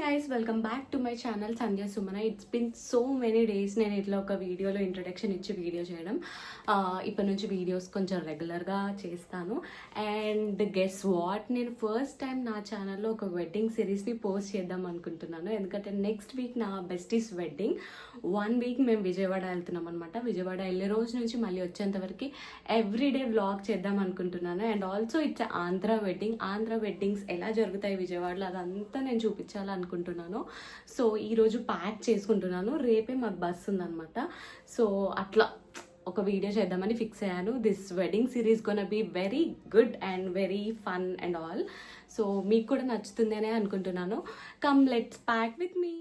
Guys welcome back to my channel Sandhya Sumana. It's been so many days నేను ఇట్లా ఒక వీడియోలో ఇంట్రొడక్షన్ ఇచ్చి వీడియో చేయడం. ఇప్పటి నుంచి వీడియోస్ కొంచెం రెగ్యులర్గా చేస్తాను. అండ్ గెస్ వాట్, నేను ఫస్ట్ టైం నా ఛానల్లో ఒక వెడ్డింగ్ సిరీస్ని పోస్ట్ చేద్దాం అనుకుంటున్నాను. ఎందుకంటే నెక్స్ట్ వీక్ నా బెస్టీస్ వెడ్డింగ్. 1 వీక్ మేము విజయవాడ వెళ్తున్నాం అనమాట. విజయవాడ వెళ్ళే రోజు నుంచి మళ్ళీ వచ్చేంత వరకు ఎవ్రీడే వ్లాగ్ చేద్దాం అనుకుంటున్నాను. And also it's Andhra wedding. Andhra weddings ఎలా జరుగుతాయి విజయవాడలో అదంతా నేను చూపించాలనుకుంటున్నాను. సో ఈరోజు ప్యాక్ చేసుకుంటున్నాను. రేపే మాకు బస్సు ఉందన్నమాట. సో అట్లా ఒక వీడియో చేద్దామని ఫిక్స్ అయ్యాను. This wedding series gonna be very good and very fun and all. So మీకు కూడా నచ్చుతుందనే అనుకుంటున్నాను. Come let's pack with me.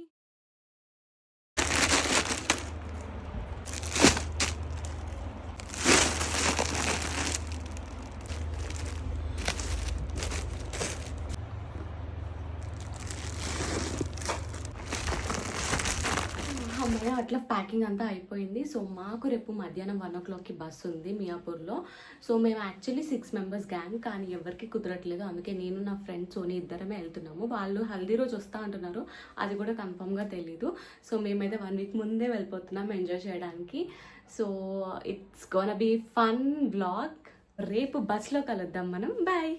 అమ్మాయి అట్లా ప్యాకింగ్ అంతా అయిపోయింది. సో మాకు రేపు మధ్యాహ్నం 1 o'clockకి బస్సు ఉంది మియాపూర్లో. సో మేము యాక్చువల్లీ 6 members గ్యాంగ్, కానీ ఎవరికి కుదరట్లేదు. అందుకే నేను నా ఫ్రెండ్ సోనీ ఇద్దరమే వెళ్తున్నాము. వాళ్ళు హల్దీ రోజు వస్తా అంటున్నారు, అది కూడా కన్ఫర్మ్గా తెలీదు. సో మేమైతే 1 week ముందే వెళ్ళిపోతున్నాం ఎంజాయ్ చేయడానికి. So it's gonna be fun vlog. రేపు బస్లో కలుద్దాం మనం. బాయ్.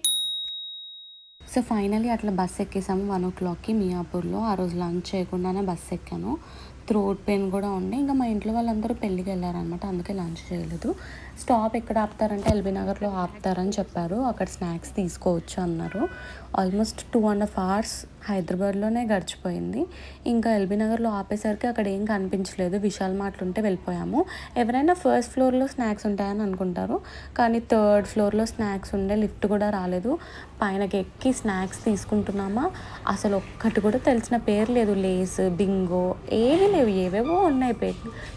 సో ఫైనలీ అట్లా బస్ ఎక్కేసాము 1 o'clockకి మియాపూర్లో. ఆ రోజు లంచ్ చేయకుండానే బస్ ఎక్కాను. థ్రోట్ పెయిన్ కూడా ఉండే. ఇంకా మా ఇంట్లో వాళ్ళందరూ పెళ్ళికి వెళ్ళారనమాట, అందుకే లంచ్ చేయలేదు. స్టాప్ ఎక్కడ ఆపుతారంటే ఎల్బీ నగర్లో ఆపుతారని చెప్పారు. అక్కడ స్నాక్స్ తీసుకోవచ్చు అన్నారు. ఆల్మోస్ట్ 2.5 hours హైదరాబాద్లోనే గడిచిపోయింది. ఇంకా ఎల్బీ నగర్లో ఆపేసరికి అక్కడ ఏం కనిపించలేదు. విశాల్ మార్ట్ ఉంటే వెళ్ళిపోయాము. ఎవరైనా ఫస్ట్ ఫ్లోర్లో స్నాక్స్ ఉంటాయని అనుకుంటారు, కానీ 3rd floorలో స్నాక్స్ ఉండే. లిఫ్ట్ కూడా రాలేదు. పైనకి ఎక్కి స్నాక్స్ తీసుకుంటున్నామా, అసలు ఒక్కటి కూడా తెలిసిన పేరు లేదు. లేస్, బింగో ఏవి లేవు. ఏవేవో ఉన్నాయి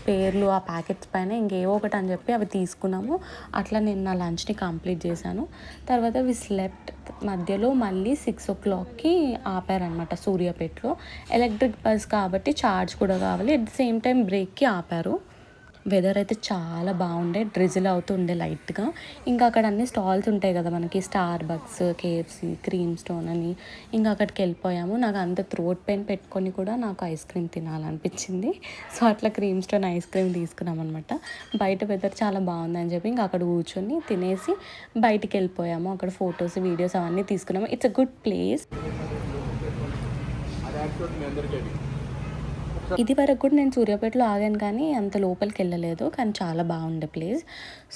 పేర్లు ఆ ప్యాకెట్స్ పైన. ఇంకేవో ఒకటి అని చెప్పి అవి తీసుకున్నాము. అట్లా నేను నా లంచ్ని కంప్లీట్ చేశాను. తర్వాత వి స్లెప్ట్. మధ్యలో మళ్ళీ 6 o'clockకి ఆపారనమాట సూర్యాపేటలో. ఎలక్ట్రిక్ బస్ కాబట్టి ఛార్జ్ కూడా కావాలి. అట్ ద సేమ్ టైం బ్రేక్కి ఆపారు. వెదర్ అయితే చాలా బాగుండే. డ్రిజిల్ అవుతుండే లైట్గా. ఇంకా అక్కడ అన్ని స్టాల్స్ ఉంటాయి కదా మనకి, Starbucks, KFC, Cream Stone అని. ఇంకా అక్కడికి వెళ్ళిపోయాము. నాకు అంత థ్రోట్ పెయిన్ పెట్టుకొని కూడా నాకు ఐస్ క్రీమ్ తినాలనిపించింది. సో అట్లా క్రీమ్ స్టోన్ ఐస్ క్రీమ్ తీసుకున్నాం అనమాట. బయట వెదర్ చాలా బాగుందని చెప్పి ఇంకా అక్కడ కూర్చొని తినేసి బయటికి వెళ్ళిపోయాము. అక్కడ ఫొటోస్, వీడియోస్ అవన్నీ తీసుకున్నాము. It's a good place. ఇది వరకు కూడా నేను సూర్యాపేటలో ఆగాను, కానీ అంత లోపలికి వెళ్ళలేదు. కానీ చాలా బాగుండే ప్లేస్.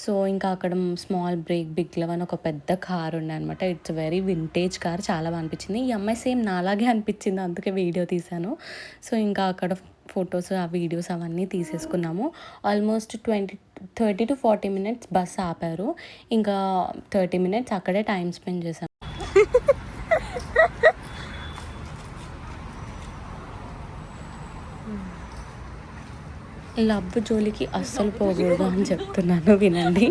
సో ఇంకా అక్కడ స్మాల్ బ్రేక్, బిగ్ లెవెన్ ఒక పెద్ద కార్ ఉండే అనమాట. It's very vintage car. చాలా బాగా అనిపించింది. ఈ అమ్మాయి సేమ్ నాలాగే అనిపించింది, అందుకే వీడియో తీశాను. సో ఇంకా అక్కడ ఫొటోస్, ఆ వీడియోస్ అవన్నీ తీసేసుకున్నాము. ఆల్మోస్ట్ 30 to 40 minutes బస్ ఆపారు. ఇంకా 30 minutes అక్కడే టైం స్పెండ్ చేశాను. లవ్ జోలికి అస్సలు పోకూడదు అని చెప్తున్నాను, వినండి.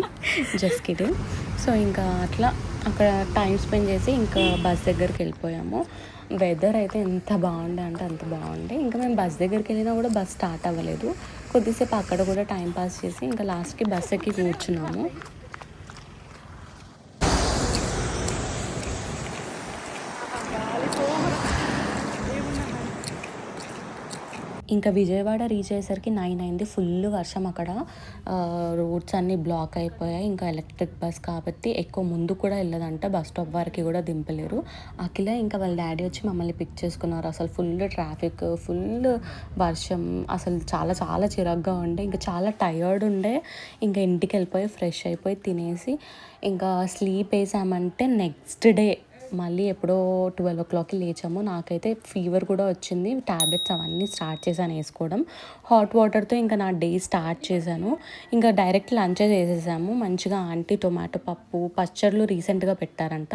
Just kidding. సో ఇంకా అట్లా అక్కడ టైం స్పెండ్ చేసి ఇంకా బస్ దగ్గరికి వెళ్ళిపోయాము. వెదర్ అయితే ఎంత బాగుండే అంటే అంత బాగుండే. ఇంకా మేము బస్ దగ్గరికి వెళ్ళినా కూడా బస్ స్టార్ట్ అవ్వలేదు. కొద్దిసేపు అక్కడ కూడా టైం పాస్ చేసి ఇంకా లాస్ట్కి బస్ ఎక్కి కూర్చున్నాము. ఇంకా విజయవాడ రీచ్ అయ్యేసరికి 9 అయింది. ఫుల్ వర్షం అక్కడ. రోడ్స్ అన్నీ బ్లాక్ అయిపోయాయి. ఇంకా ఎలక్ట్రిక్ బస్ కాబట్టి ఎక్కువ ముందు కూడా వెళ్ళదంట. బస్ స్టాప్ వరకు కూడా దింపలేరు. అఖిల ఇంకా వాళ్ళ డాడీ వచ్చి మమ్మల్ని పిక్ చేసుకున్నారు. అసలు ఫుల్ ట్రాఫిక్, ఫుల్ వర్షం, అసలు చాలా చాలా చిరాగ్గా ఉండే. ఇంకా చాలా టయర్డ్ ఉండే. ఇంకా ఇంటికి వెళ్ళిపోయి ఫ్రెష్ అయిపోయి తినేసి ఇంకా స్లీప్ వేసామంటే నెక్స్ట్ డే మళ్ళీ ఎప్పుడో 12 o'clockకి లేచాము. నాకైతే ఫీవర్ కూడా వచ్చింది. ట్యాబ్లెట్స్ అవన్నీ స్టార్ట్ చేశాను వేసుకోవడం. హాట్ వాటర్తో ఇంకా నా డే స్టార్ట్ చేశాను. ఇంకా డైరెక్ట్ లంచ్ చేసేసాము. మంచిగా ఆంటీ టొమాటో పప్పు, పచ్చళ్ళు రీసెంట్గా పెట్టారంట.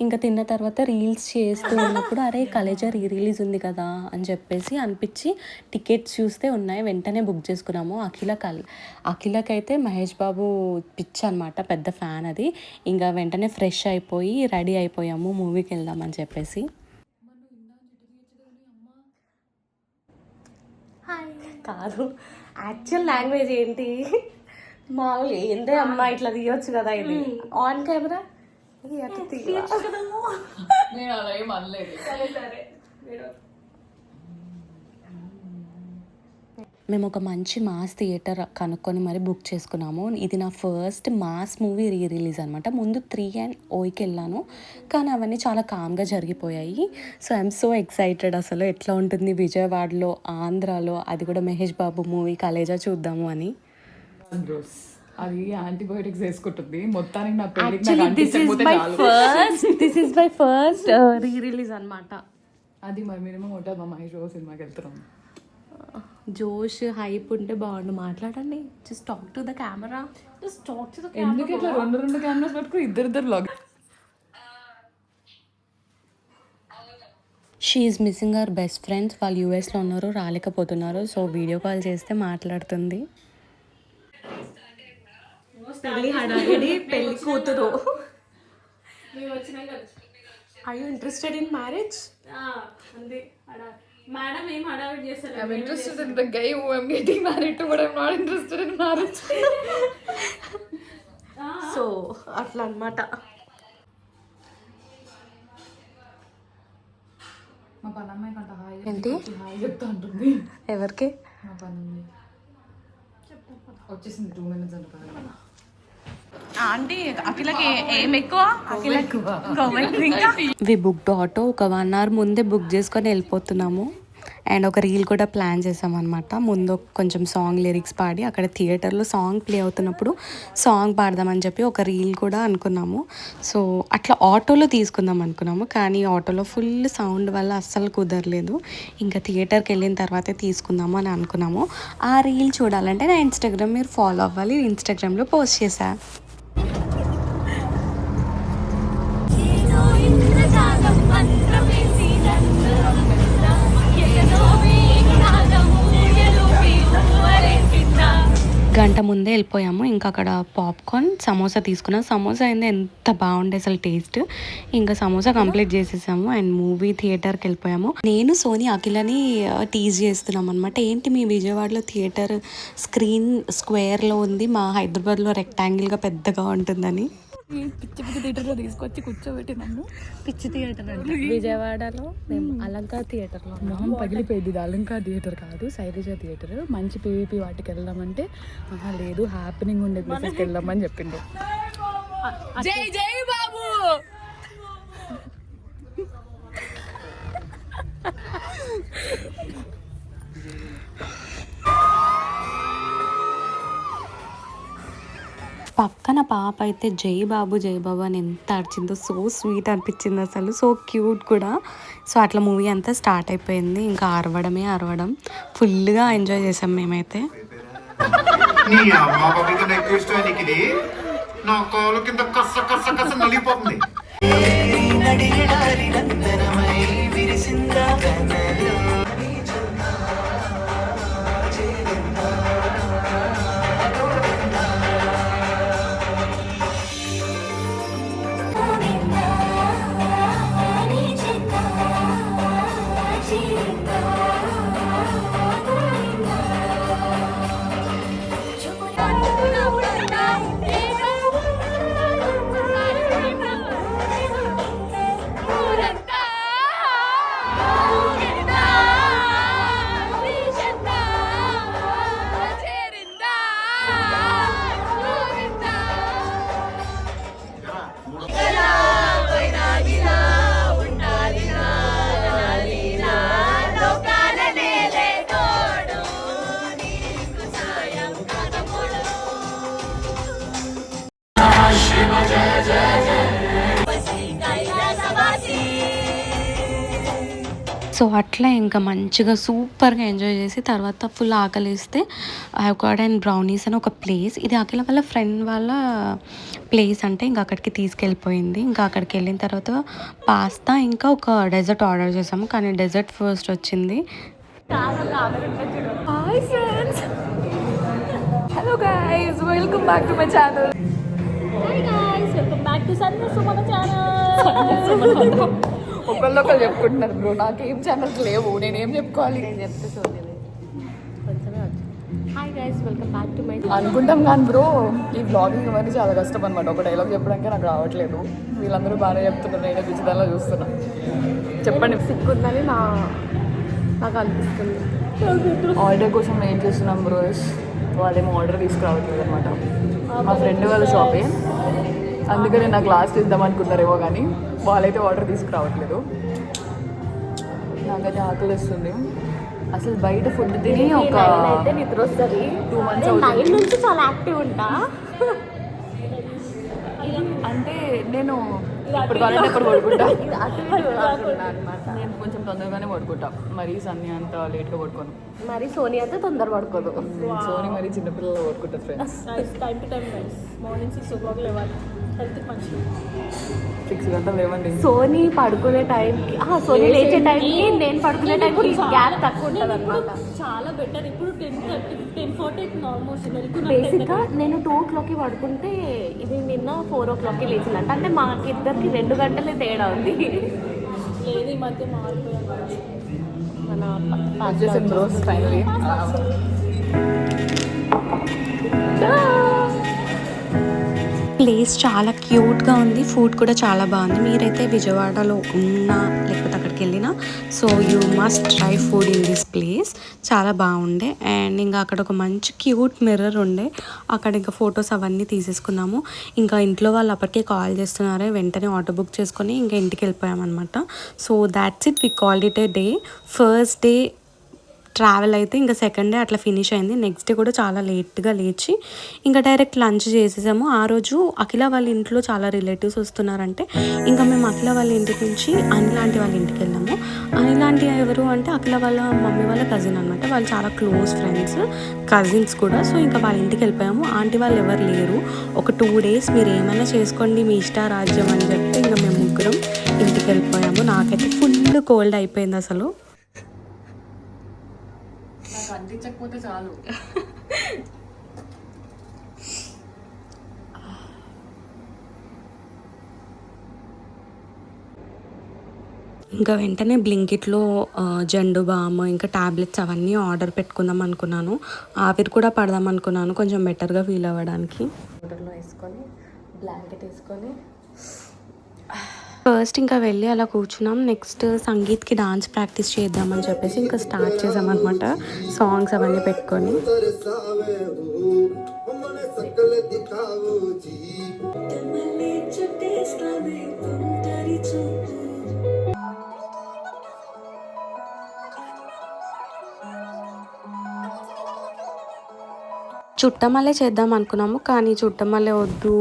ఇంకా తిన్న తర్వాత రీల్స్ చేస్తూ ఉన్నప్పుడు అరే కలేజా రిలీజ్ ఉంది కదా అని చెప్పేసి అనిపించి టికెట్స్ చూస్తే ఉన్నాయి, వెంటనే బుక్ చేసుకున్నాము. అఖిలకైతే మహేష్ బాబు పిచ్ అనమాట, పెద్ద ఫ్యాన్ అది. ఇంకా వెంటనే ఫ్రెష్ అయిపోయి రెడీ అయిపోయాము మూవీకి వెళ్దామని చెప్పేసి. కాదు, యాక్చువల్ లాంగ్వేజ్ ఏంటి మామూలు ఏందే అమ్మా ఇట్లా తీయొచ్చు కదా, ఇది ఆన్ కెమెరా నేను అలా ఏం అనలేదు. సరే మేము ఒక మంచి మాస్ థియేటర్ కనుక్కొని మరి బుక్ చేసుకున్నాము. ఇది నా ఫస్ట్ మాస్ మూవీ రిలీజ్ అనమాట. ముందు 3 and ఓకి వెళ్ళాను, కానీ అవన్నీ చాలా కామ్గా జరిగిపోయాయి. సో ఐఎమ్ సో ఎక్సైటెడ్ అసలు ఎట్లా ఉంటుంది విజయవాడలో, ఆంధ్రాలో, అది కూడా మహేష్ బాబు మూవీ కలేజా చూద్దాము అని. అది యాంటీబయోటిక్స్ వేసుకుంటుంది మొత్తానికి. నా this is my first release అనమాట. అది మరి మినిమం ఉంటుంది మా మహేష్ బాబు సినిమాకి వెళ్తున్నాం. జోష్ హైప్ ఉంటే బాగుండు. మాట్లాడండి, just talk to the camera. Just talk to the camera. ఎందుకు ఇట్లా రెండు కెమెరాస్ పట్టుకుని ఇద్దరు లాగ్. She is missing our best friends. వాళ్ళు యూఎస్లో ఉన్నారు, రాలేకపోతున్నారు. సో వీడియో కాల్ చేస్తే మాట్లాడుతుంది. పెళ్లి కూతురు. Are you interested in marriage? Madam ఏం హడావిడి చేస్తారు. I'm interested in the guy who I'm getting married to, but I'm not interested in marriage. So అట్లా అన్నమాట. మా పని అమ్మాయి కంట ఏంటి హాయ్ చెప్తా ఉంటుంది. ఎవరికి? మా పని వచ్చేసింది 2 minutes అంటే. ఆంటీ అఖిలకి ఏం ఎక్కువ? వి బుక్డ్ ఆటో. ఒక 1 hour ముందే బుక్ చేసుకొని వెళ్ళిపోతున్నాము. అండ్ ఒక రీల్ కూడా ప్లాన్ చేసామన్నమాట. ముందు కొంచెం సాంగ్ లిరిక్స్ పాడి అక్కడ థియేటర్లో సాంగ్ ప్లే అవుతున్నప్పుడు సాంగ్ పాడదామని చెప్పి ఒక రీల్ కూడా అనుకున్నాము. సో అట్లా ఆటోలో తీసుకుందాం అనుకున్నాము, కానీ ఆటోలో ఫుల్ సౌండ్ వల్ల అస్సలు కుదరలేదు. ఇంకా థియేటర్కి వెళ్ళిన తర్వాతే తీసుకుందాము అని అనుకున్నాము. ఆ రీల్ చూడాలంటే నా ఇన్స్టాగ్రామ్ మీరు ఫాలో అవ్వాలి. ఇన్స్టాగ్రామ్లో పోస్ట్ చేశా. గంట ముందే వెళ్ళిపోయాము. ఇంకా అక్కడ పాప్కార్న్, సమోసా తీసుకున్నాం. సమోసా అయింది ఎంత బాగుండే అసలు టేస్ట్. ఇంకా సమోసా కంప్లీట్ చేసేసాము అండ్ మూవీ థియేటర్కి వెళ్ళిపోయాము. నేను సోని అఖిలని టీజ్ చేస్తున్నాం అనమాట. ఏంటి మీ విజయవాడలో థియేటర్ స్క్రీన్ స్క్వేర్లో ఉంది, మా హైదరాబాద్లో రెక్టాంగిల్గా పెద్దగా ఉంటుందని. పిచ్చి థియేటర్లో తీసుకొచ్చి కూర్చోబెట్టి నన్ను. పిచ్చి థియేటర్ అంటే విజయవాడలో మేము అలంకార్ థియేటర్లో మొహం పగిలిపోయింది. ఇది అలంకార్ థియేటర్ కాదు, శైలజ థియేటర్. మంచి పీవీపీ వాటికి వెళ్దామంటే లేదు, హ్యాపెనింగ్ ఉండే ప్లేసెస్కి వెళ్దామని చెప్పిండు. జై జై బాబు. పక్కన పాప అయితే జై బాబు అని ఎంత అరిచిందో, సో స్వీట్ అనిపించింది అసలు, సో క్యూట్ కూడా. సో అట్లా మూవీ అంతా స్టార్ట్ అయిపోయింది. ఇంకా అరవడం ఫుల్గా ఎంజాయ్ చేసాం మేమైతే. సో అట్లా ఇంకా మంచిగా సూపర్గా ఎంజాయ్ చేసి తర్వాత ఫుల్ ఆకలిస్తే అవకాడో అండ్ బ్రౌనీస్ అని ఒక ప్లేస్, ఇది అఖిల వాళ్ళ ఫ్రెండ్ వాళ్ళ ప్లేస్ అంటే ఇంకా అక్కడికి తీసుకెళ్ళిపోయింది. ఇంకా అక్కడికి వెళ్ళిన తర్వాత పాస్తా ఇంకా ఒక డెజర్ట్ ఆర్డర్ చేసాము, కానీ డెజర్ట్ ఫస్ట్ వచ్చింది. Hi friends, hello guys, welcome back to my channel. Hi guys, welcome back to సన్న సుమన ఛానల్. ఒకళ్ళు చెప్పుకుంటున్నారు బ్రో, నాకేం ఛానల్స్ లేవు, నేనేం చెప్పుకోవాలి? Hi guys, welcome back to my అనుకుంటాం కానీ బ్రో, ఈ బ్లాగింగ్ ఇవన్నీ చాలా కష్టం అనమాట. ఒక డైలాగ్ చెప్పడానికి నాకు రావట్లేదు. వీళ్ళందరూ బాగానే చెప్తున్నారు, నేనే పిచ్చిదానిలో చూస్తున్నా. చెప్పండి. సిక్కుందని నా నాకు అనిపిస్తుంది. ఆర్డర్ కోసం వెయిట్ చేస్తున్నాం బ్రోస్. వాళ్ళేమో ఆర్డర్ తీసుకురావట్లేదు అనమాట. మా ఫ్రెండ్ వాళ్ళ షాపే, అందుకని నాకు లాస్ట్ ఇద్దాం అనుకుంటారేమో, కానీ వాళ్ళైతే ఆర్డర్ తీసుకురావట్లేదు. నాకైతే ఆకలి వస్తుంది. అసలు బయట ఫుడ్ తిని ఒక అయితే నిద్ర వస్తుంది. 2 months 9 అవుతుంది. నుంచి చాలా యాక్టివ్ ఉంటా. అంటే నేను ఇప్పుడు కావాలంటే ఎప్పుడు పడుకుంటా. అనమాట. నేను కొంచెం తొందరగానే పడుకుంటా, మరీ సన్నీ అంత లేట్గా పడుకోను. మరి సోనీ అయితే తొందర పడుకోదు. సోనీ మరీ చిన్నపిల్లలు పడుకుంటారు friends. Time to time guys. Morning 6 o'clock లేవాలి. హెల్త్కి మంచిది. 6 గంటలు లేవండి. సోనీ పడుకునే టైంకి సోనీ లేచే టైంకి నేను పడుకునే టైంకి గ్యాప్ తక్కువ ఉంటుంది అనమాట. చాలా బెటర్. ఇప్పుడు 10:30 10:40 అవుతుంది ఆల్మోస్ట్. బేసిక్గా నేను 2 o'clockకి పడుకుంటే ఇది నిన్న 4 o'clockకి లేచిందంట. అంటే మాకిద్దరికి 2 గంటలే తేడా ఉంది. లేదు ఈ మధ్య మారిపోయాను. మన వచ్చేసాం బ్రోస్ ఫైనలీ. ప్లేస్ చాలా క్యూట్గా ఉంది. ఫుడ్ కూడా చాలా బాగుంది. మీరైతే విజయవాడలో ఉన్నా లేకపోతే అక్కడికి వెళ్ళినా so you must try food in this place. చాలా బాగుండే. అండ్ ఇంకా అక్కడ ఒక మంచి క్యూట్ మిర్రర్ ఉండే, అక్కడ ఇంకా ఫొటోస్ అవన్నీ తీసేసుకున్నాము. ఇంకా ఇంట్లో వాళ్ళు అప్పటికే కాల్ చేస్తున్నారు, వెంటనే ఆటో బుక్ చేసుకొని ఇంకా ఇంటికి వెళ్ళిపోయామన్నమాట. So that's it, we called it a day. First day travel అయితే ఇంకా సెకండ్ డే అట్లా ఫినిష్ అయింది. నెక్స్ట్ డే కూడా చాలా లేట్గా లేచి ఇంకా డైరెక్ట్ లంచ్ చేసేసాము. ఆ రోజు అఖిల వాళ్ళ ఇంట్లో చాలా రిలేటివ్స్ వస్తున్నారంటే ఇంకా మేము అఖిల వాళ్ళ ఇంటి నుంచి అనిలాంటి వాళ్ళ ఇంటికి వెళ్ళాము. అనిలాంటి ఎవరు అంటే అఖిల వాళ్ళ మమ్మీ వాళ్ళ కజిన్ అనమాట. వాళ్ళు చాలా క్లోజ్ ఫ్రెండ్స్, కజిన్స్ కూడా. సో ఇంకా వాళ్ళ ఇంటికి వెళ్ళిపోయాము. ఆంటీ వాళ్ళు ఎవరు లేరు. ఒక 2 days మీరు ఏమైనా చేసుకోండి, మీ ఇష్ట రాజ్యం అని చెప్తే ఇంకా మేము ముగ్గురం ఇంటికి వెళ్ళిపోయాము. నాకైతే ఫుల్ కోల్డ్ అయిపోయింది అసలు. నాకు అందించకపోతే చాలు. ఇంకా వెంటనే బ్లింకిట్లో జండు బామ్ ఇంకా టాబ్లెట్స్ అవన్నీ ఆర్డర్ పెట్టుకుందాం అనుకున్నాను. ఆవిరి కూడా పడదాం అనుకున్నాను కొంచెం బెటర్గా ఫీల్ అవ్వడానికి. ఆర్డర్లో వేసుకొని బ్లాంకెట్ వేసుకొని ఫస్ట్ ఇంకా వెళ్ళి అలా కూర్చున్నాం. నెక్స్ట్ సంగీత్కి డాన్స్ ప్రాక్టీస్ చేద్దామని చెప్పేసి ఇంకా స్టార్ట్ చేసామన్నమాట. సాంగ్స్ అవన్నీ పెట్టుకొని చుట్టమల్లే చేద్దాం అనుకున్నాము, కానీ చుట్టమల్లే వద్దు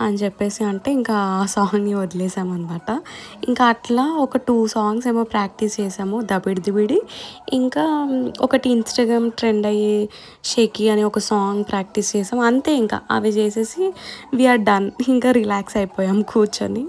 అని చెప్పేసి అంటే ఇంకా ఆ సాంగ్ని వదిలేసామన్నమాట. ఇంకా అట్లా ఒక 2 songs ఏమో ప్రాక్టీస్ చేసాము. దబిడి దిబిడి, ఇంకా ఒకటి ఇన్స్టాగ్రామ్ ట్రెండ్ అయ్యే షేకీ అని ఒక సాంగ్ ప్రాక్టీస్ చేసాం. అంతే, ఇంకా అవి చేసేసి వీఆర్ డన్. ఇంకా రిలాక్స్ అయిపోయాం కూర్చొని.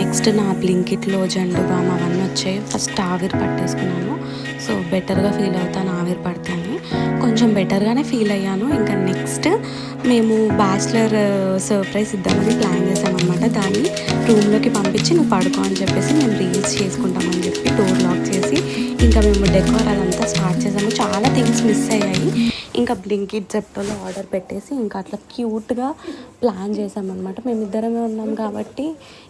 నెక్స్ట్ నా బ్లింకిట్లో జండు బామ్ అవన్నీ వచ్చాయి. ఫస్ట్ ఆవిరి పట్టేసుకున్నాను. సో బెటర్గా ఫీల్ అవుతాను ఆవిరి పడితేనే. కొంచెం బెటర్గానే ఫీల్ అయ్యాను. ఇంకా నెక్స్ట్ మేము బ్యాచిలర్ సర్ప్రైజ్ ఇద్దామని ప్లాన్ చేసామన్నమాట. దాన్ని రూమ్లోకి పంపించి నువ్వు పడుకో అని చెప్పేసి మేము రీల్స్ చేసుకుంటామని చెప్పి డోర్ లాక్ చేసి ఇంకా మేము డెకోర్ అదంతా స్టార్ట్ చేసాము. చాలా థింగ్స్ మిస్ అయ్యాయి. ఇంకా బ్లింకిట్ జెప్టోలో ఆర్డర్ పెట్టేసి ఇంకా అట్లా క్యూట్గా ప్లాన్ చేసామన్నమాట. మేమిద్దరమే ఉన్నాం కాబట్టి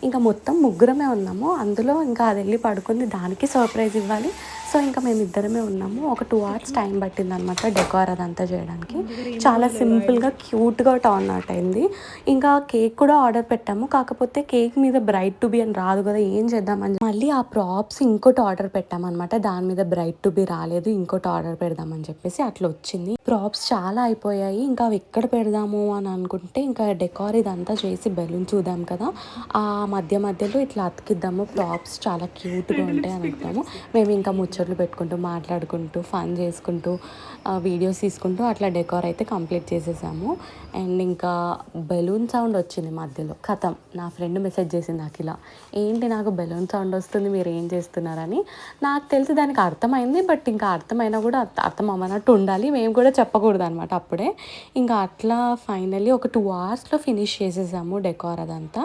ఇంకా మొత్తం ముగ్గురమే ఉన్నాము. అందులో ఇంకా అది వెళ్ళి పడుకుంది, దానికి సర్ప్రైజ్ ఇవ్వాలి. సో ఇంకా మేమిద్దరమే ఉన్నాము. ఒక 2 hours టైం పట్టింది అనమాట డెకోర్ అదంతా చేయడానికి. చాలా సింపుల్గా క్యూట్గా టర్న్ అవుట్ అయింది. ఇంకా కేక్ కూడా ఆర్డర్ పెట్టాము. కాకపోతే కేక్ మీద బ్రైట్ టు బి అని రాదు కదా, ఏం చేద్దామని మళ్ళీ ఆ ప్రాప్స్ ఇంకోటి ఆర్డర్ పెట్టామన్నమాట. దాని మీద బ్రైట్ టు బి రాలేదు, ఇంకోటి ఆర్డర్ పెడదామని చెప్పేసి అట్లా వచ్చింది. ప్రాప్స్ చాలా అయిపోయాయి. ఇంకా అవి ఎక్కడ పెడదాము అని అనుకుంటే ఇంకా డెకార్ ఇదంతా చేసి బెలూన్ చూద్దాం కదా, ఆ మధ్యలో ఇట్లా అతికిద్దాము. ప్రాప్స్ చాలా క్యూట్గా ఉంటాయి అనుకుంటాము. మేము ఇంకా ముచ్చట్లు పెట్టుకుంటూ మాట్లాడుకుంటూ ఫన్ చేసుకుంటూ వీడియోస్ తీసుకుంటూ అట్లా డెకార్ అయితే కంప్లీట్ చేసేసాము. అండ్ ఇంకా బెలూన్ సౌండ్ వచ్చింది మధ్యలో. కథం, నా ఫ్రెండ్ మెసేజ్ చేసింది అఖిల, ఏంటి నాకు బెలూన్ సౌండ్ వస్తుంది, మీరు ఏం చేస్తున్నారని. నాకు తెలిసి దానికి అర్థమైంది, బట్ ఇంకా అర్థమైనా కూడా అర్థం అవ్వనట్టు ఉండాలి, మేము కూడా చెప్పకూడదు అనమాట అప్పుడే. ఇంకా అట్లా ఫైనల్లీ ఒక 2 hours ఫినిష్ చేసేసాము డెకార్ అదంతా.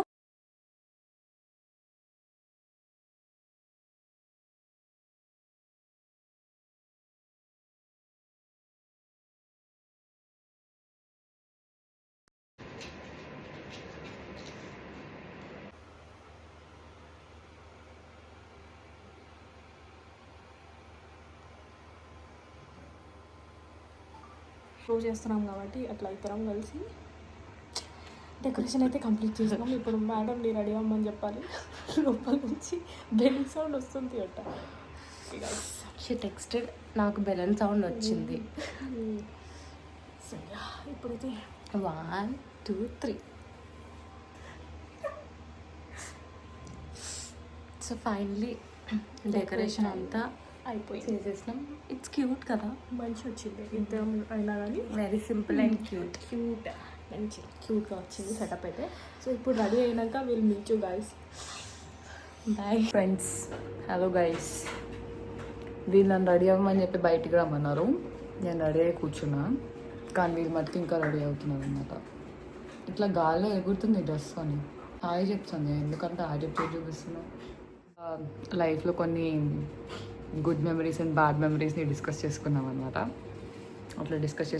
రోజు చేస్తున్నాం కాబట్టి అట్లా ఇద్దరం కలిసి డెకరేషన్ అయితే కంప్లీట్ చేసినాం. ఇప్పుడు మేడంని రెడీ అవ్వమని చెప్పాలి. లోపల నుంచి బెల్ సౌండ్ వస్తుంది అట. షీ టెక్స్టెడ్, నాకు బెలూన్ సౌండ్ వచ్చింది. సరే ఇప్పుడైతే 1 2 3. సో ఫైనలీ డెకరేషన్ అంతా అయిపోయింది, చేసేసినాం. ఇట్స్ క్యూట్ కదా, మంచి వచ్చింది. ఇద్దరం అయినా కానీ వెరీ సింపుల్ అండ్ క్యూట్. మంచి క్యూట్గా వచ్చింది సెటప్ అయితే. సో ఇప్పుడు రెడీ అయినాక will meet you guys. Bye friends. Hello guys. వీళ్ళు నన్ను రెడీ అవ్వమని చెప్పి బయటికి రమ్మన్నారు. నేను రెడీ అయ్యి కూర్చున్నా, కానీ వీళ్ళు మట్టి ఇంకా రెడీ అవుతున్నారు అనమాట. ఇట్లా గాల్లో ఎగురుతుంది డ్రెస్ అని హాయ్ చెప్తుంది. ఎందుకంటే యాటిట్యూడ్ చూపిస్తున్నాను. లైఫ్లో కొన్ని గుడ్ మెమరీస్ అండ్ బ్యాడ్ మెమరీస్ని డిస్కస్ చేసుకున్నాం అనమాట. అట్లా డిస్కస్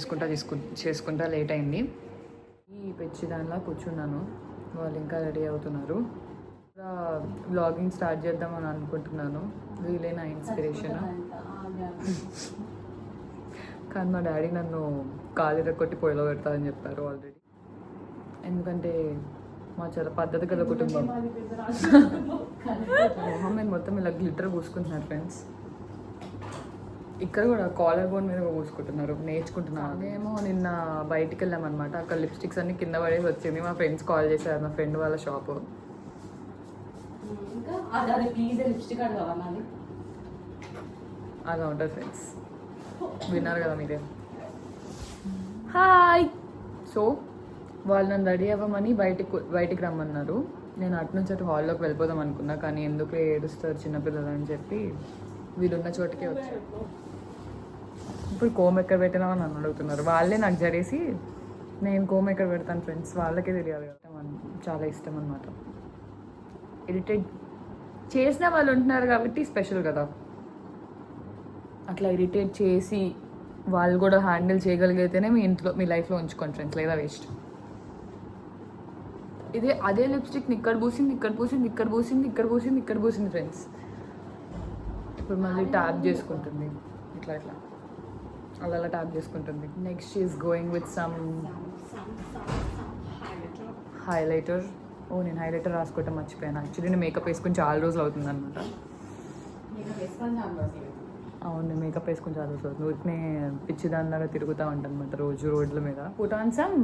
చేసుకుంటా లేట్ అయింది. ఈ పెచ్చి దానిలా కూర్చున్నాను, వాళ్ళు ఇంకా రెడీ అవుతున్నారు. వ్లాగింగ్ స్టార్ట్ చేద్దామని అనుకుంటున్నాను. వీళ్ళే నా ఇన్స్పిరేషన్. కానీ మా డాడీ నన్ను కాలు కొట్టి పొయ్యిలో పెడతారని చెప్పారు ఆల్రెడీ. ఎందుకంటే మా చాలా పద్ధతి గల కుటుంబం. మొహం మీద మొత్తం ఇలా గ్లిటర్ పూసుకుంటున్నారు ఫ్రెండ్స్. ఇక్కడ కూడా కాలర్ బోన్ మీద పూసుకుంటున్నారు, నేర్చుకుంటున్నారు. అదేమో నిన్న బయటికి వెళ్ళామన్నమాట. అక్కడ లిప్స్టిక్స్ అన్ని కింద పడేసి వచ్చింది. మా ఫ్రెండ్స్ కాల్ చేశారు, మా ఫ్రెండ్ వాళ్ళ షాపు. అలా ఉంటుంది ఫ్రెండ్స్. విన్నారు కదా మీరే. హాయ్. సో వాళ్ళు నన్ను రెడీ అవ్వమని బయటికి రమ్మన్నారు. నేను అటు నుంచి అటు హాల్లోకి వెళ్ళిపోదాం అనుకున్నా, కానీ ఎందుకు ఏడుస్తారు చిన్నపిల్లలు అని చెప్పి వీళ్ళున్న చోటుకే వచ్చారు. ఇప్పుడు కోమ్ ఎక్కడ పెట్టినా అని నన్ను అడుగుతున్నారు. వాళ్ళే నాకు జరేసి నేను కోమ్ ఎక్కడ పెడతాను ఫ్రెండ్స్, వాళ్ళకే తెలియాలి కదా. చాలా ఇష్టం అనమాట. ఇరిటేట్ చేసిన వాళ్ళు ఉంటున్నారు కాబట్టి స్పెషల్ కదా. అట్లా ఇరిటేట్ చేసి వాళ్ళు కూడా హ్యాండిల్ చేయగలిగితేనే మీ లైఫ్లో ఉంచుకోండి ఫ్రెండ్స్, లేదా వేస్ట్. అదే లిప్స్టిక్ ఇక్కడ పూసింది ఫ్రెండ్స్. ఇప్పుడు మళ్ళీ ట్యాప్ చేసుకుంటుంది, ఇట్లా అలా ట్యాప్ చేసుకుంటుంది. Next is going with some highlighter. నేను హైలైటర్ రాసుకోవటం మర్చిపోయాను. యాక్చువల్లీ నేను మేకప్ వేసుకుని చాలా రోజులు అవుతుంది అనమాట. అవును, మేకప్ వేసుకుని చాలా రోజులు అవుతుంది. ఊరికనే పిచ్చిదానిలాగా తిరుగుతూ ఉంటాను అనమాట రోజు రోడ్ల మీద. Put on some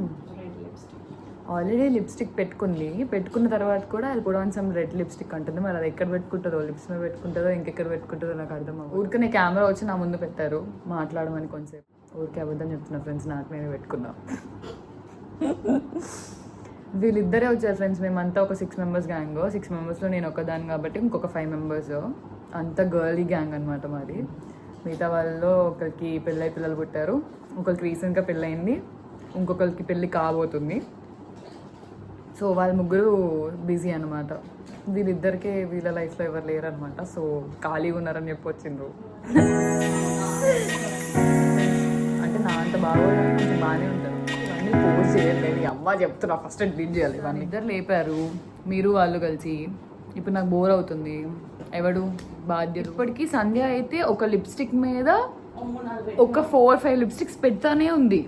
already lipstick పెట్టుకున్న తర్వాత కూడా అది put on some red lipstick అంటుంది. మరి అది ఎక్కడ పెట్టుకుంటుందో, లిప్స్ మీద పెట్టుకుంటుందో ఇంకెక్కడ పెట్టుకుంటుందో నాకు అర్థం అవ్వదు. ఊరికనే కెమెరా వచ్చి నా ముందు పెట్టారు మాట్లాడమని. కొంచెంసేపు ఊరికే అబద్ధం చెప్తున్నా ఫ్రెండ్స్, నాకు నేనే పెట్టుకున్నా. వీళ్ళిద్దరే వచ్చారు ఫ్రెండ్స్. మేమంతా ఒక 6 మెంబర్స్ గ్యాంగ్. 6 మెంబర్స్లో నేను ఒకదాన్ని కాబట్టి ఇంకొక 5 మెంబర్స్. అంతా గర్లీ గ్యాంగ్ అనమాట మాది. మిగతా వాళ్ళలో ఒకరికి పిల్లలు పుట్టారు, ఒకరికి రీసెంట్గా పెళ్ళయింది, ఇంకొకరికి పెళ్ళి కాబోతుంది. సో వాళ్ళ ముగ్గురు బిజీ అనమాట. వీళ్ళిద్దరికే వీళ్ళ లైఫ్లో ఎవరు లేరు అనమాట. సో ఖాళీగా ఉన్నారని చెప్పి వచ్చిండ్రు. అంటే నా అంత బాగోదని కొంచెం బాగానే ఉంటారు. ఇవన్నీ పోస్ట్ చేయలేదు, అమ్మ చెప్తున్నా ఫస్ట్ డిలీట్ చేయాలి. వాళ్ళిద్దరు లేపారు, మీరు వాళ్ళు కలిసి. ఇప్పుడు నాకు బోర్ అవుతుంది. ఎవడు బాధ్యత? ఇప్పటికీ సంధ్య అయితే ఒక లిప్స్టిక్ మీద ఒక 4-5 లిప్స్టిక్స్ పెడతానే ఉంది.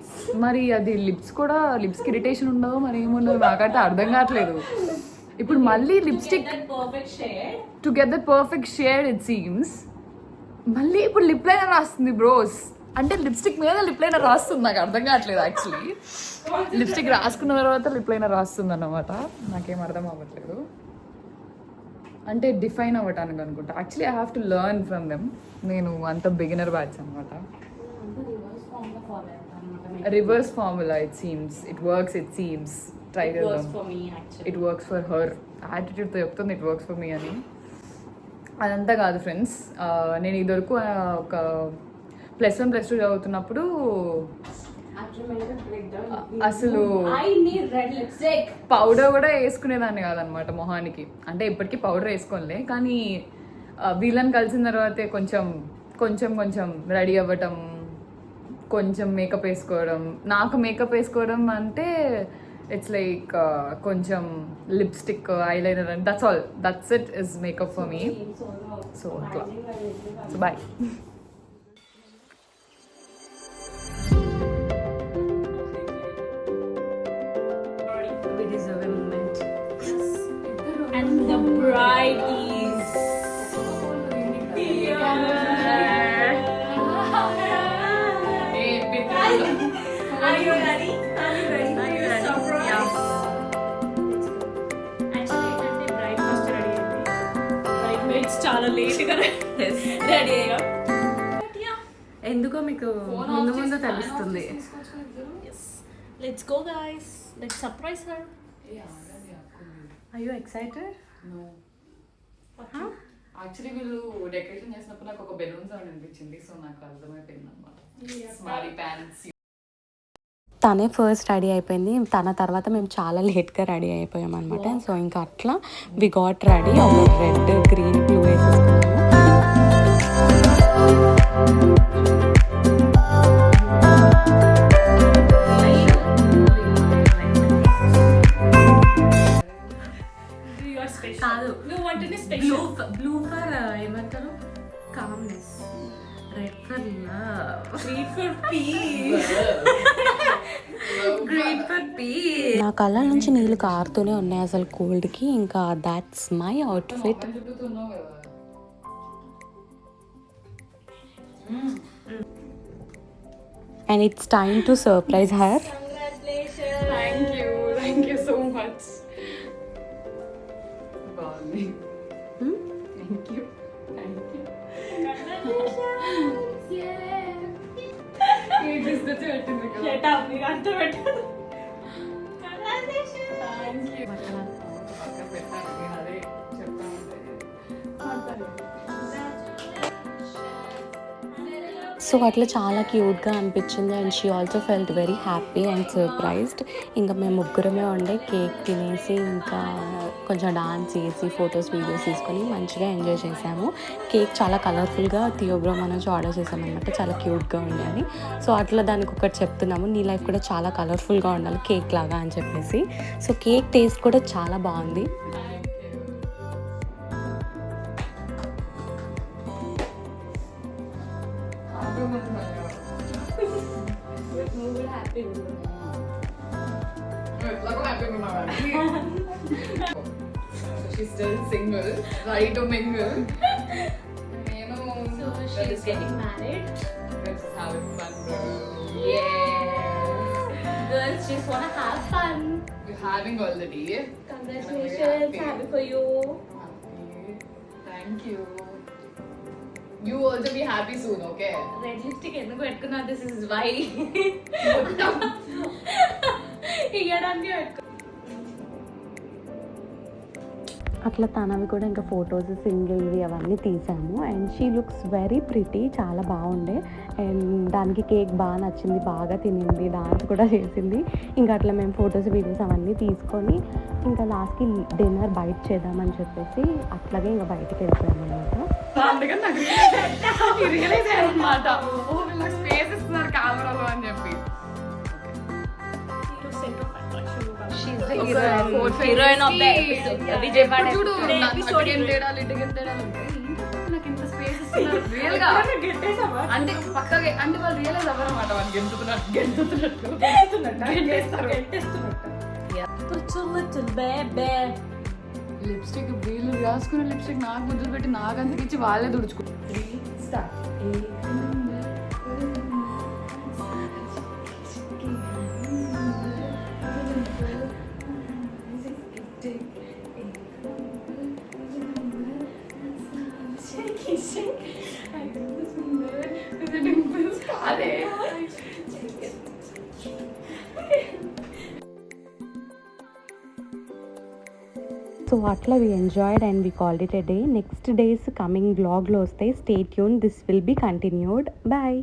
మరి అది లిప్స్కి ఇరిటేషన్ ఉండదో మరి ఏముండదు నాకంటే అర్థం కావట్లేదు. ఇప్పుడు మళ్ళీ lipstick to get the perfect shade it seems. మళ్ళీ ఇప్పుడు లిప్ లైనర్ రాస్తుంది బ్రోస్. అంటే లిప్స్టిక్ మీద లిప్ లైనర్ రాస్తుంది, నాకు అర్థం కావట్లేదు. యాక్చువల్లీ లిప్స్టిక్ రాసుకున్న తర్వాత లిప్ లైనర్ రాస్తుంది అన్నమాట. నాకేం అర్థం అవ్వట్లేదు. అంటే డిఫైన్ అవ్వటానికి అనుకుంటా. Actually I have to learn from them. నేను అంత బిగినర్ బ్యాచ్ అనమాట. Reverse formula it seems. It seems. Try చేద్దాం. It works for her. యాటిట్యూడ్తో చెప్తుంది ఇట్ వర్క్స్ ఫర్ మీ అని. అదంతా కాదు ఫ్రెండ్స్. నేను ఇదివరకు ఒక +1 +2 చదువుతున్నప్పుడు అసలు పౌడర్ కూడా వేసుకునేదాన్ని కాదనమాట మొహానికి. అంటే ఇప్పటికీ పౌడర్ వేసుకోలే, కానీ వీళ్ళని కలిసిన తర్వాతే కొంచెం రెడీ అవ్వటం, కొంచెం మేకప్ వేసుకోవడం. నాకు మేకప్ వేసుకోవడం అంటే ఇట్స్ లైక్ కొంచెం lipstick, eyeliner and that's it is makeup for me. So అట్లా. So bye. టీమ్మేట్స్ చాలా లేట్గా రెడీ అయ్యాం. ఎందుకో మీకు ముందు ముందు తెలుస్తుంది. Let's go guys, let's surprise her. Are you excited? No. Actually వీళ్ళు డెకరేషన్ చేసినప్పుడు నాకు ఒక బెలూన్ సౌండ్ అనిపించింది, సో నాకు అర్థమైపోయింది అనమాట. స్మారీ ప్యాంట్స్. తనే ఫస్ట్ రెడీ అయిపోయింది, తన తర్వాత మేము చాలా లేట్గా రెడీ అయిపోయాం అనమాట. సో ఇంకా అట్లా వి గాట్ రెడీ. ఒక రెడ్ గ్రీన్ బ్లూ వేసేసుకున్నాము. కాదు, నువ్వు అంటేనే బ్లూ స్పెషల్. బ్లూ ఫర్ ఏమంటారు, calmness. Red for love. Green for piece. Green for piece. నా కళ్ళ నుంచి నీళ్ళు కారుతూనే ఉన్నాయి అసలు కోల్డ్కి. ఇంకా దాట్స్ మై అవుట్ఫిట్. చెప్తున్నావు కదా. And it's time to surprise her. Thank you so much. బాగుంది. Thank you. కేక్ తీసుకొచ్చి పెట్టింది కదా. Shut up, నీకు అర్థం పెట్టదు. Thank you. పక్కన పెట్టాను, అదే చెప్తా ఉంటే. సో అట్లా చాలా క్యూట్గా అనిపించింది. And she also felt very happy and surprised. ఇంకా మేము ముగ్గురమే ఉండే కేక్ తినేసి ఇంకా కొంచెం డాన్స్ చేసి ఫొటోస్ వీడియోస్ తీసుకొని మంచిగా ఎంజాయ్ చేసాము. కేక్ చాలా కలర్ఫుల్గా థియోబ్రోమా నుంచి ఆర్డర్ చేసామన్నమాట, చాలా క్యూట్గా ఉండాలి. సో అట్లా దానికి ఒకటి చెప్తున్నాము, నీ లైఫ్ కూడా చాలా కలర్ఫుల్గా ఉండాలి కేక్ లాగా అని చెప్పేసి. సో కేక్ టేస్ట్ కూడా చాలా బాగుంది. She's still single, ready to mingle. You know, So she's getting married. let's have fun, bro. Girls just wanna have fun. We're having already. Congratulations, happy for you. Happy. Thank you. You also be happy soon, okay? Red lipstick ఎందుకు పెట్టుకున్నా? This is why. ఇయ్యడానికి పెట్టుకో. అట్లా తనవి కూడా ఇంకా photos సింగిల్వి అవన్నీ తీసాము. And she looks very pretty, చాలా బాగుండే. అండ్ దానికి కేక్ బాగా నచ్చింది, బాగా తినింది, డాన్స్ కూడా చేసింది. ఇంకా అట్లా మేము ఫొటోస్ వీడియోస్ అవన్నీ తీసుకొని ఇంకా లాస్ట్కి డిన్నర్ బయట చేద్దామని చెప్పేసి అట్లాగే ఇంకా బయటకు వెళ్ళిపోయాము అనమాట. అందుకని నాకు రియలైజ్ అయ్యారనమాట, ఓ వీళ్ళకి స్పేస్ ఇస్తున్నారు కెమెరాలో అని చెప్పి. Heroine of the episode. Vijayawada చూడు episode. అటుకేం తేడాలు ఇటుకేం తేడాలు ఉంటాయి. నాకు ఇంత స్పేస్ ఇస్తున్నారు రియల్ గా. అంటే పక్కగా అంటే వాళ్ళు రియలైజ్ అవ్వరన్నమాట, వాళ్ళు గెంతుతున్నట్టు లిప్స్టిక్ వీళ్ళు రాసుకున్న లిప్స్టిక్ నాకు ముద్దులు పెట్టి నాకు అంతకిచ్చి వాళ్ళే తుడుచుకుంటారు. అదే సో అట్లా we enjoyed and we called it a day. Next days coming బ్లాగ్లో వస్తాయి. Stay tune, this will be continued. Bye.